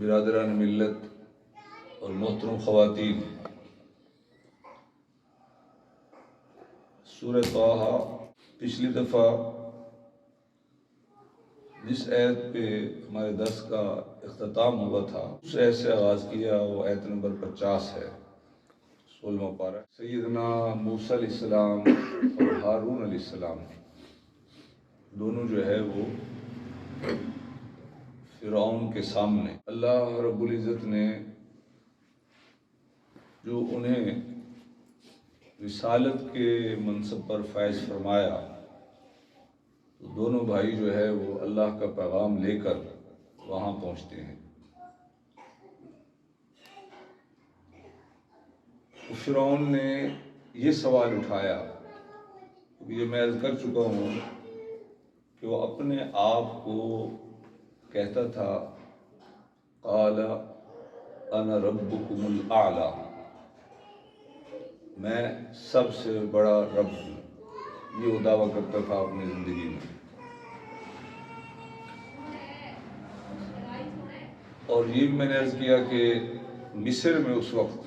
برادران ملت اور محترم خواتین، سورہ طٰہٰ پچھلی دفعہ جس آیت پہ ہمارے درس کا اختتام ہوا تھا اس آیت سے آغاز کیا، وہ آیت نمبر 50 ہے 16واں پارہ۔ سیدنا موسیٰ علیہ السلام اور ہارون علیہ السلام دونوں جو ہے وہ فرعون کے سامنے اللہ رب العزت نے جو انہیں رسالت کے منصب پر فائز فرمایا، تو دونوں بھائی جو ہے وہ اللہ کا پیغام لے کر وہاں پہنچتے ہیں۔ فرعون نے یہ سوال اٹھایا، یہ میں عرض کر چکا ہوں کہ وہ اپنے آپ کو کہتا تھا قال انا ربکم الاعلی، میں سب سے بڑا رب ہوں، یہ وہ دعویٰ کرتا تھا اپنی زندگی میں۔ اور یہ میں نے عرض کیا کہ مصر میں اس وقت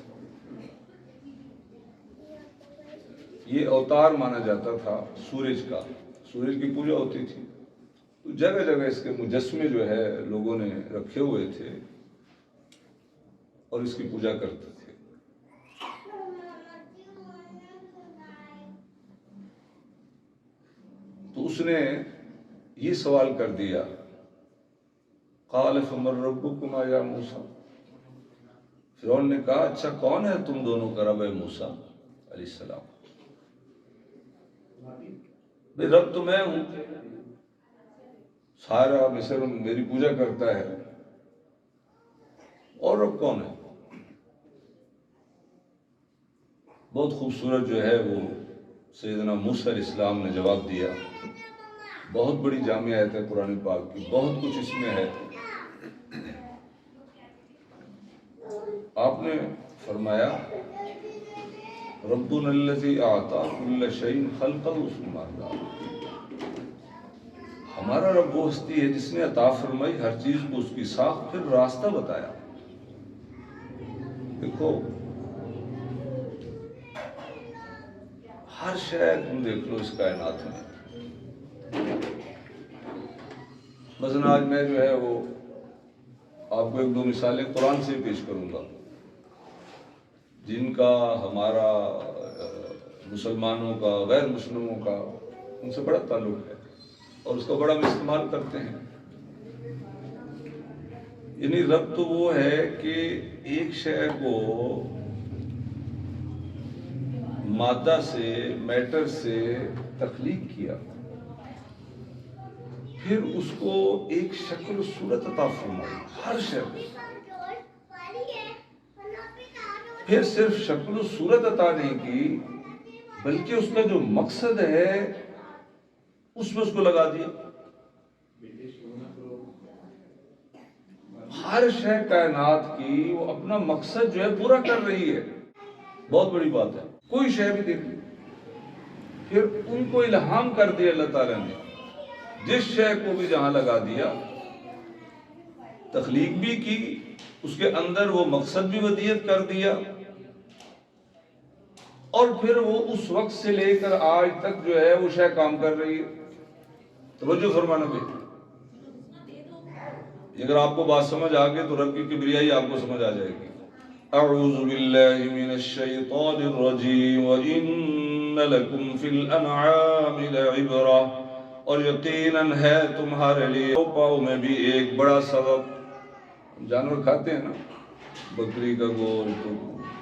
یہ اوتار مانا جاتا تھا سورج کا، سورج کی پوجا ہوتی تھی، تو جگہ جگہ اس کے مجسمے جو ہے لوگوں نے رکھے ہوئے تھے اور اس کی پوجا کرتے تھے۔ تو اس نے یہ سوال کر دیا قال فمن ربکما یا موسیٰ، فرعون نے کہا اچھا کون ہے تم دونوں کا رب ہے موسیٰ علیہ السلام؟ بھئی رب تو میں ہوں، سارا مصر میری پوجا کرتا ہے، اور رب کون ہے؟ بہت خوبصورت جو ہے وہ سیدنا موسیٰ علیہ السلام نے جواب دیا۔ بہت بڑی جامع آیت ہے قرآن پاک کی، بہت کچھ اس میں ہے۔ آپ نے فرمایا ربنا الذی اعطی کل شیء خلقہ ثم ہدیٰ، ہمارا رب وہ ہستی ہے جس نے عطا فرمائی ہر چیز کو اس کی ساخت، پھر راستہ بتایا۔ دیکھو ہر شے تم دیکھ لو اس کائنات میں، مثلا آج میں جو ہے وہ آپ کو ایک دو مثالیں قرآن سے پیش کروں گا جن کا ہمارا مسلمانوں کا غیر مسلموں کا ان سے بڑا تعلق ہے اور اس کا بڑا ہم استعمال کرتے ہیں۔ یعنی رب تو وہ ہے کہ ایک شے کو مادہ سے، میٹر سے تخلیق کیا، پھر اس کو ایک شکل و صورت عطا فرمائی ہر شے کو، پھر صرف شکل و صورت عطا نہیں کی بلکہ اس کا جو مقصد ہے اس میں اس کو لگا دیا۔ ہر شے کائنات کی وہ اپنا مقصد جو ہے پورا کر رہی ہے، بہت بڑی بات ہے۔ کوئی شے بھی دیکھ لی، پھر ان کو الہام کر دیا اللہ تعالیٰ نے، جس شے کو بھی جہاں لگا دیا، تخلیق بھی کی، اس کے اندر وہ مقصد بھی ودیت کر دیا، اور پھر وہ اس وقت سے لے کر آج تک جو ہے وہ شے کام کر رہی ہے۔ توجہ فرمانا بھائی، اگر آپ کو بات سمجھ آ گئی تو رب کی کبریائی آپ کو سمجھ آ جائے گی۔ اعوذ باللہ من الشیطان الرجیم وَإِنَّ لَكُمْ فِي الْأَنْعَامِ لَعِبْرَةً، اور یقیناً ہے تمہارے لیے پاؤں میں بھی ایک بڑا سبب۔ جانور کھاتے ہیں نا، بکری کا گوشت،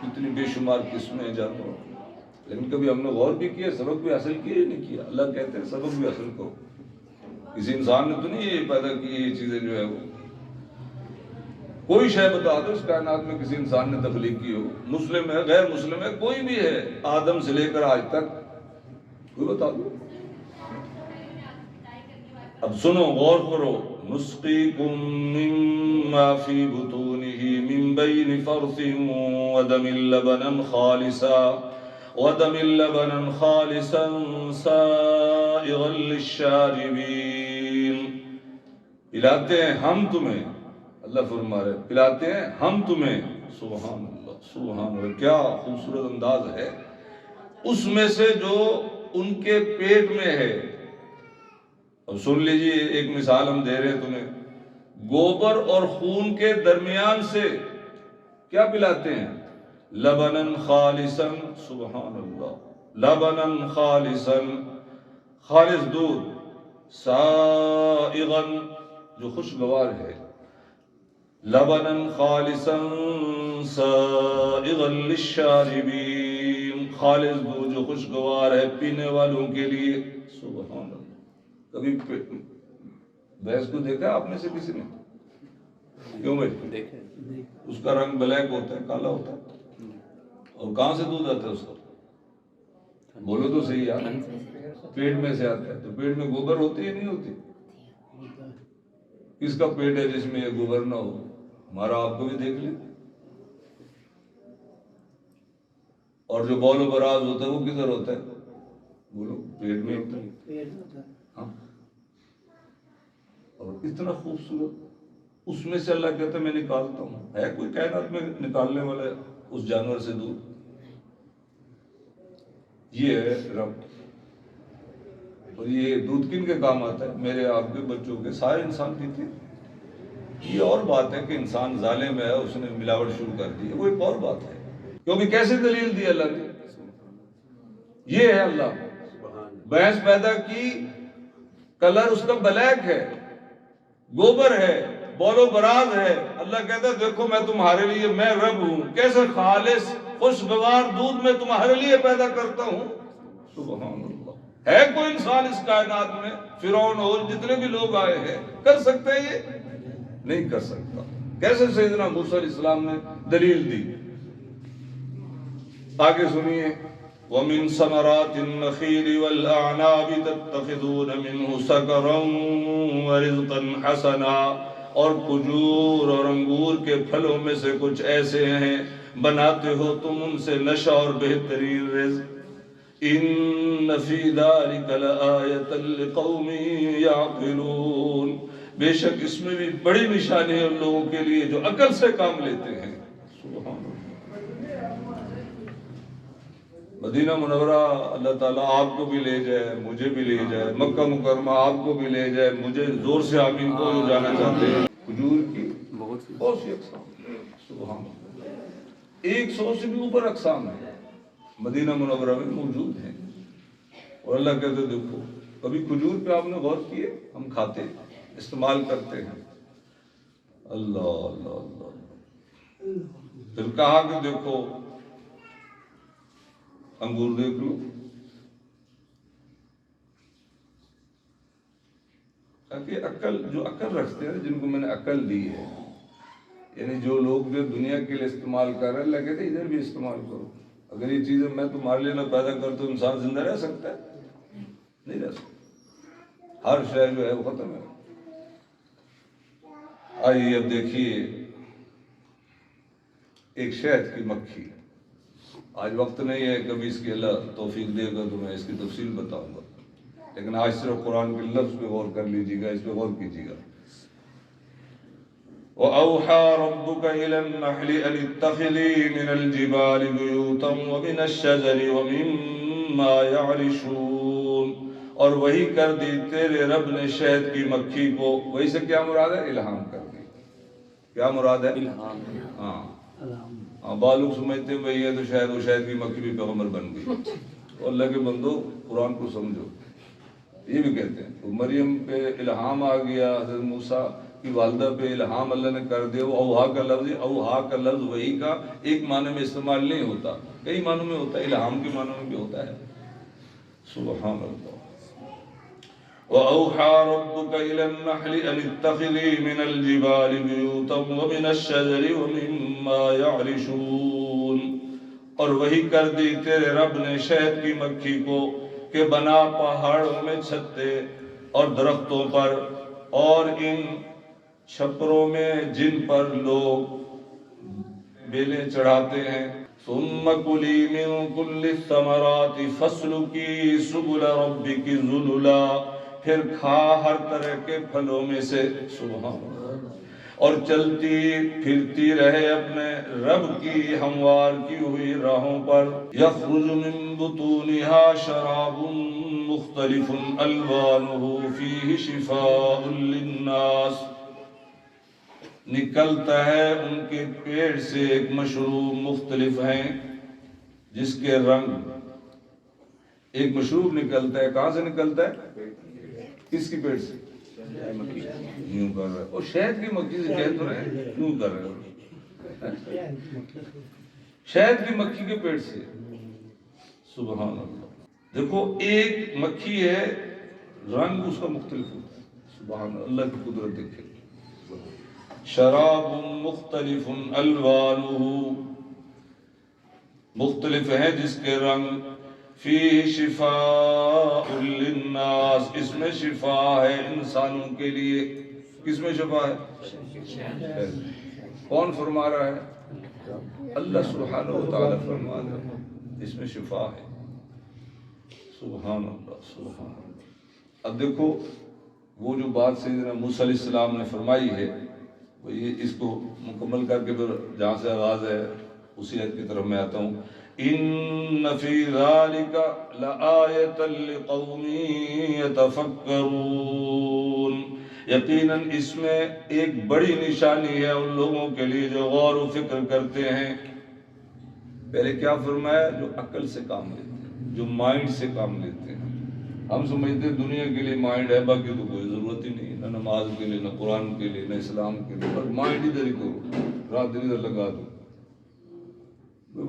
کتنی بے شمار قسمیں جانور، لیکن کبھی ہم نے غور بھی کیا، سبق بھی حاصل کیا یا نہیں کیا؟ اللہ کہتے ہیں سبق بھی حاصل کرو۔ کسی انسان نے تو نہیں یہ پیدا کی یہ چیزیں جو ہے وہ، کوئی شے بتا دو اس کائنات میں کسی انسان نے تخلیق کی ہو، مسلم ہے غیر مسلم ہے کوئی بھی ہے، آدم سے لے کر آج تک، کوئی بتا دو۔ اب سنو، غور کرو۔ نسقیکم مما فی بطونہ من بین فرث ودم لبنا خالصا سائغا للشاربین، پلاتے ہیں ہم تمہیں، اللہ فرما رہے پلاتے ہیں ہم تمہیں. سبحان اللہ سبحان اللہ، کیا خوبصورت انداز ہے. اس میں سے جو ان کے پیٹ میں ہے. اب سن لیجیے ایک مثال ہم دے رہے ہیں تمہیں. گوبر اور خون کے درمیان سے کیا پلاتے ہیں؟ لبنن خالصا. سبحان اللہ. لبنن خالصا، خالص دودھ. سائغا، جو خوشگوار ہے. لبنن خالصا سائغا للشاربین، خالص دودھ جو خوشگوار ہے پینے والوں کے لیے. سبحان اللہ. کبھی بھینس کو دیکھا آپ میں سے کسی نے؟ کیوں بھائی؟ اس کا رنگ بلیک ہوتا ہے، کالا ہوتا ہے. اور کہاں سے دودھ آتا ہے اس کا؟ بولو تو صحیح یار. پیٹ میں سے آتا ہے. تو پیٹ میں گوبر ہوتی ہے نہیں ہوتی؟ کس کا پیٹ ہے جس میں یہ گوبر نہ ہو؟ ہمارا آپ کو بھی دیکھ لیں. اور جو بول و براز ہوتا ہے وہ کدھر ہوتا ہے؟ بولو. پیٹ میں ہوتا ہے. ہاں. اور اتنا خوبصورت اس میں سے اللہ کہتا ہے میں نکالتا ہوں. ہے کوئی کائنات میں نکالنے والا اس جانور سے دودھ؟ یہ ہے رب. اور یہ دودھ کن کے کام آتا ہے؟ میرے آپ کے بچوں کے، سارے انسان پیتے ہیں. یہ اور بات ہے کہ انسان ظالم ہے، اس نے ملاوٹ شروع کر دی ہے، وہ ایک اور بات ہے. کیونکہ کیسے دلیل دی اللہ نے؟ یہ ہے اللہ بھینس پیدا کی، کلر اس کا بلیک ہے، گوبر ہے، بول و براز ہے. اللہ کہتا ہے دیکھو میں تمہارے لیے میں رب ہوں، کیسے خالص خوشگوار دودھ میں تمہارے لیے پیدا کرتا ہوں. سبحان اللہ. ہے کوئی انسان اس کائنات میں، فرعون اور جتنے بھی لوگ آئے ہیں، کر سکتے ہیں؟ یہ نہیں کر سکتا. کیسے سیدنا موسیٰ علیہ السلام نے دلیل دی؟ آگے سنیے. وَمِن ثَمَرَاتِ النَّخِيلِ وَالْأَعْنَابِ تَتَّخِذُونَ مِنْهُ سَكَرًا وَرِزْقًا حَسَنًا، اور کھجور اور انگور کے پھلوں میں سے کچھ ایسے ہیں بناتے ہو تم ان سے نشہ اور بہترین رزق. إِنَّ فِي ذَلِكَ لَآيَةً لِقَوْمٍ يَعْقِلُونَ، بے شک اس میں بھی بڑی نشانی ہے ان لوگوں کے لیے جو عقل سے کام لیتے ہیں. سبحان اللہ. مدینہ منورہ اللہ تعالیٰ آپ کو بھی لے جائے، مجھے بھی لے جائے. مکہ مکرمہ آپ کو بھی لے جائے، مجھے زور سے آمین کو جانا چاہتے ہیں. کھجور کی بہت سی اقسام. سبحان اللہ. 100 سے بھی اوپر اقسام ہیں مدینہ منورہ میں موجود ہیں. اور اللہ کہتے دیکھو کبھی کھجور پہ آپ نے غور کیے؟ ہم کھاتے استعمال کرتے ہیں. اللہ اللہ اللہ. پھر کہا کہ دیکھو انگور دیکھ لو. تاکہ عقل، جو عقل رکھتے ہیں جن کو میں نے عقل دی ہے، یعنی جو لوگ جو دنیا کے لیے استعمال کر رہے ہیں، اللہ کہتے ہیں ادھر بھی استعمال کرو. اگر یہ چیزیں میں تمہارے لیے نہ پیدا کر تو انسان زندہ رہ سکتا ہے؟ نہیں رہ سکتا. ہر شے جو ہے وہ ختم ہے. آئیے اب دیکھیے ایک شہد کی مکھی. آج وقت نہیں ہے، کبھی اس کی اللہ توفیق دے گا تو میں اس کی تفصیل بتاؤں گا، لیکن آج صرف قرآن کے لفظ پہ غور کر لیجیے گا، اس پہ غور کیجیے گا. وَأَوْحَى رَبُّكَ إِلَى النَّحْلِ أَنِ اتَّخِذِي مِنَ الْجِبَالِ بُيُوتًا وَمِنَ الشَّجَرِ وَمِمَّا يَعْرِشُونَ، اور وہی کر دی تیرے رب نے شہد کی مکھی کو. وہی سے کیا مراد ہے؟ الہام کر دی. کیا مراد ہے؟ الہام. ہاں بعض لوگ سمجھتے ہیں بھئی یہ تو شاید وہ شہد کی مکھی بھی پیغمبر بن گئی. تو اللہ کے بندو قرآن کو سمجھو. یہ بھی کہتے ہیں مریم پہ الہام آ گیا، حضرت موسیٰ کی والدہ پہ الہام اللہ نے کر دیا. وہ اوہا کا لفظ، اوہا کا لفظ وہی کا ایک معنی میں استعمال نہیں ہوتا، کئی معنوں میں ہوتا ہے. الہام کے معنوں میں بھی ہوتا ہے. سبحان اللہ. وَأَوْحَى رَبُّكَ إِلَى النَّحْلِ أَنِ اتَّخِذِي مِنَ الْجِبَالِ بُيُوتًا وَمِنَ الشَّجَرِ وَمِمَّا يَعْرِشُونَ، اور وہی کر دی تیرے رب نے شہد کی مکھی کو کہ بنا پہاڑوں میں چھتے اور درختوں پر اور ان چھپروں میں جن پر لوگ بیلیں چڑھاتے ہیں. ثم كُلِي مِن كُلِّ الثَّمَرَاتِ فَاسْلُكِي سُبُلَ رَبِّكِ ذُلُلًا، پھر کھا ہر طرح کے پھلوں میں سے. سبحان اللہ. اور چلتی پھرتی رہے اپنے رب کی ہموار کی ہوئی راہوں پر. یخرج من بطونها شراب مختلف الوانه فیہ شفاء للناس. نکلتا ہے ان کے پیٹ سے ایک مشروب مختلف ہیں جس کے رنگ. ایک مشروب نکلتا ہے، کہاں سے نکلتا ہے؟ کس کی پیٹ سے؟ یوں کر رہے اور شہد کی مکھی سے کہہ تو رہے کیوں کر رہے ہو؟ شہد کی مکھی کے پیٹ سے. سبحان اللہ. دیکھو ایک مکھی ہے، رنگ اس کا مختلف ہوتا ہے. سبحان اللہ کی قدرت دیکھے. شراب مختلف الوانہ، مختلف ہے جس کے رنگ. فی شفاء للناس، اس میں شفا ہے انسانوں کے لیے. کس میں شفا ہے؟ کون فرما رہا ہے؟ اللہ سبحانہ و تعالی فرما رہا ہے اس میں شفا ہے. سبحان اللہ سبحان اللہ. اب دیکھو وہ جو بات سیدنا موسیٰ علیہ السلام نے فرمائی ہے، وہ یہ اس کو مکمل کر کے پھر جہاں سے آغاز ہے اسی آیت کی طرف میں آتا ہوں. ان فی ذلک لآیۃ لقوم یتفکرون. یقیناً اس میں ایک بڑی نشانی ہے ان لوگوں کے لیے جو غور و فکر کرتے ہیں. پہلے کیا فرمایا؟ جو عقل سے کام لیتے ہیں، جو مائنڈ سے کام لیتے ہیں. ہم سمجھتے ہیں دنیا کے لیے مائنڈ ہے، باقی تو کوئی ضرورت ہی نہیں، نہ نماز کے لیے، نہ قرآن کے لیے، نہ اسلام کے لیے. بس مائنڈ ادھر ہی کرو، رات دن ادھر لگا دو.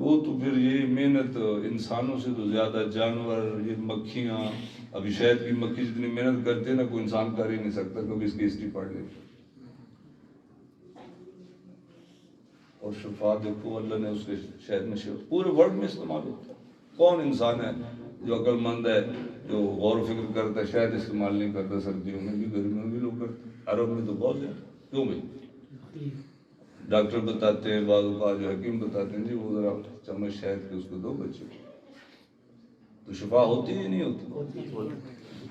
وہ تو پھر یہ محنت انسانوں سے تو زیادہ جانور، یہ مکھیاں، ابھی شہد کی مکھی جتنی محنت کرتے ہیں نا کوئی انسان کر ہی نہیں سکتا. کبھی اس کی ہسٹری پڑھ لے. اور شفا دیکھو اللہ نے اس کے شہد میں شفا پورے ورلڈ میں استعمال ہوتا ہے. کون انسان ہے جو عقل مند ہے، جو غور و فکر کرتا ہے، شاید استعمال نہیں کرتا؟ سردیوں میں بھی، گرمیوں میں بھی لوگ کرتے ہیں. عرب میں تو بہت ہے. کیوں بھائی؟ ڈاکٹر بتاتے ہیں، بعض اوقات جو حکیم بتاتے ہیں جی وہ ذرا چمچ شہد کے اس کو دو بچے کو، تو شفا ہوتی ہی نہیں ہوتی.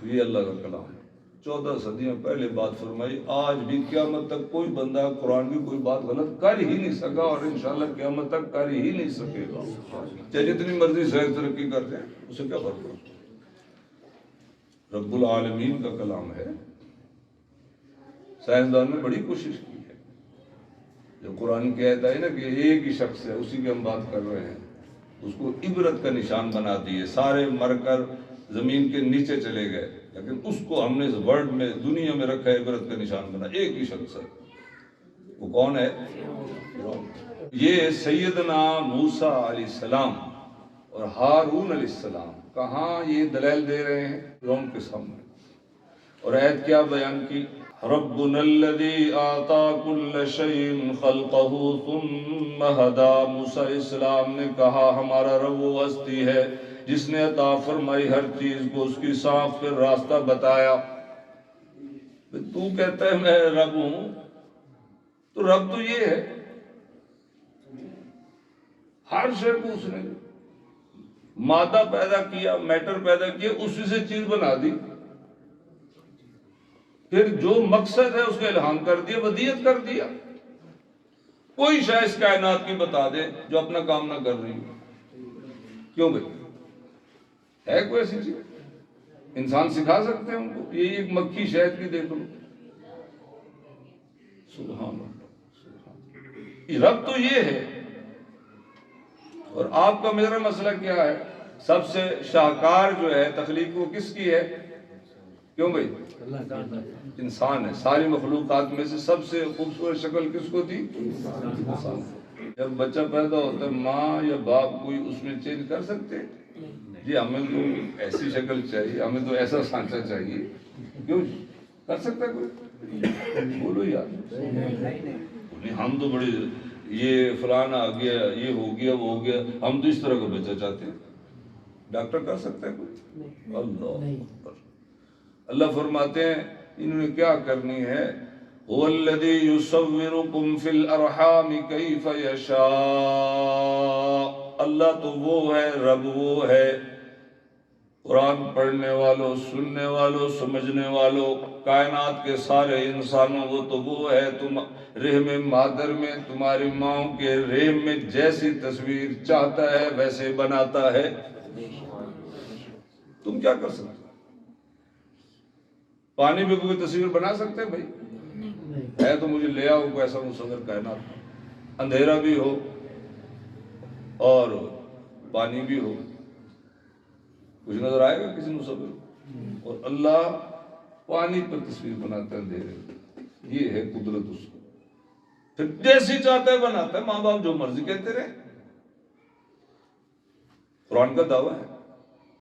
یہ اللہ کا کلام ہے. 14 صدیاں پہلے بات فرمائی. آج بھی قیامت تک کوئی بندہ قرآن کی کوئی بات غلط کر ہی نہیں سکا، اور انشاءاللہ قیامت تک کر ہی نہیں سکے گا. چاہے جتنی مرضی سائنس ترقی کرتے ہیں، اسے کیا فرق پڑتا؟ رب العالمین کا کلام ہے. سائنسدان نے بڑی کوشش کی ہے. جو قرآن کہتا ہے نا کہ ایک ہی شخص ہے، اسی کی ہم بات کر رہے ہیں، اس کو عبرت کا نشان بنا دیے. سارے مر کر زمین کے نیچے چلے گئے، لیکن اس کو ہم نے اس ورلڈ میں، دنیا میں رکھا ہے، عبرت کا نشان بنا. ایک ہی شخص ہے. وہ کون ہے؟ یہ سیدنا موسیٰ علیہ السلام اور ہارون علیہ السلام. کہاں یہ دلائل دے رہے ہیں؟ فرعون کے سامنے. اور آیت کیا بیان کی؟ ربنا الذی اعطا کل شیء خلقہ ثم ہدی. موسیٰ علیہ السلام نے کہا ہمارا رب وہ ہستی ہے جس نے عطا فرمائی ہر چیز کو، اس کی ساخت پھر راستہ بتایا. تو کہتا ہے میں رب ہوں، تو رب تو یہ ہے ہر شے کو اس نے مادہ پیدا کیا، میٹر پیدا کیا، اسی سے چیز بنا دی. پھر جو مقصد ہے اس کا الہام کر دیا، ودیت کر دیا. کوئی شاید اس کائنات کی بتا دے جو اپنا کام نہ کر رہی ہو. کیوں بھائی؟ ہے کوئی ایسی چیز؟ انسان سکھا سکتے ہیں ان کو؟ یہ ایک مکھی شہد کی دیکھ لو. سبحان اللہ. رب تو یہ ہے. اور آپ کا میرا مسئلہ کیا ہے؟ سب سے شاہکار جو ہے تخلیق وہ کس کی ہے؟ کیوں بھائی؟ انسان ہے. ساری مخلوقات میں سے سب سے خوبصورت شکل کس کو تھی؟ انسان. جب بچہ پیدا ہوتا ہے ماں یا باپ کوئی اس میں چینج کر سکتے ہیں؟ جی ہمیں تو ایسی شکل چاہیے، ہمیں تو ایسا سانچہ چاہیے. کیوں کر سکتا ہے کوئی؟ بولو یار. ہم تو بڑے یہ فلانا آ گیا، یہ ہو گیا، وہ ہو گیا، ہم تو اس طرح کا بچہ چاہتے ہیں. ڈاکٹر کر سکتا ہے کوئی؟ اللہ. اللہ فرماتے ہیں انہوں نے کیا کرنی ہے؟ هو الذی یصورکم فی الارحام کیف یشاء. اللہ تو وہ ہے، رب وہ ہے. قرآن پڑھنے والوں، سننے والوں، سمجھنے والوں، کائنات کے سارے انسانوں، وہ تو وہ ہے. رحم مادر میں تمہاری ماؤں کے رحم میں جیسی تصویر چاہتا ہے ویسے بناتا ہے. تم کیا کر سکتے ہو؟ پانی میں کوئی تصویر بنا سکتے ہیں بھائی؟ ہے تو مجھے لے آؤ کوئی ایسا مصور کائنات، اندھیرا بھی ہو اور پانی بھی ہو، کچھ نظر آئے گا کسی مصور؟ اور اللہ پانی پر تصویر بناتا ہے اندھیرے. یہ ہے قدرت اس کو، پھر جیسی چاہتا ہے بناتا ہے. ماں باپ جو مرضی کہتے رہے، قرآن کا دعویٰ ہے.